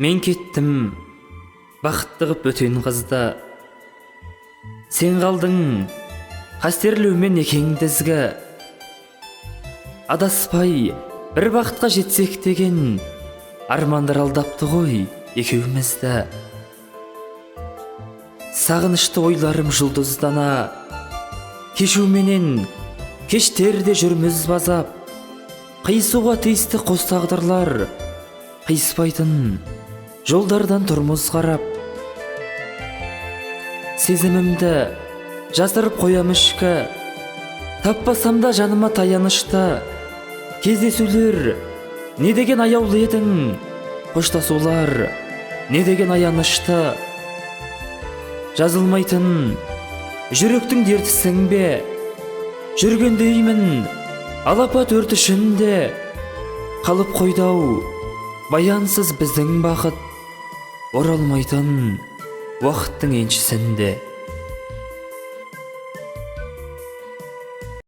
Мен кеттім, бақытты қып өтен қызды. Сен қалдың, қастерлеумен екеңдізгі. Адаспай, бір бақытқа жетсек деген, армандар алдапты ғой екеумізді. Сағынышты ойларым жұлдыздана, кешуменен кештерде жүрміз базап. Қиысуға тиісті қос тағдырлар, қиыспайтын жолдардан тұрмыз қарап. Сезімімді жасырып қоям ішкі, таппасам да жаныма таянышты. Кездесулер не деген аяулы едің, қоштасулар не деген аянышты. Жазылмайтын жүректің дертісің бе, жүргендеймін алапат өрт ішінде. Қалып қойдау баянсыз біздің бақыт, оралмайтын уақыттың еншісінде.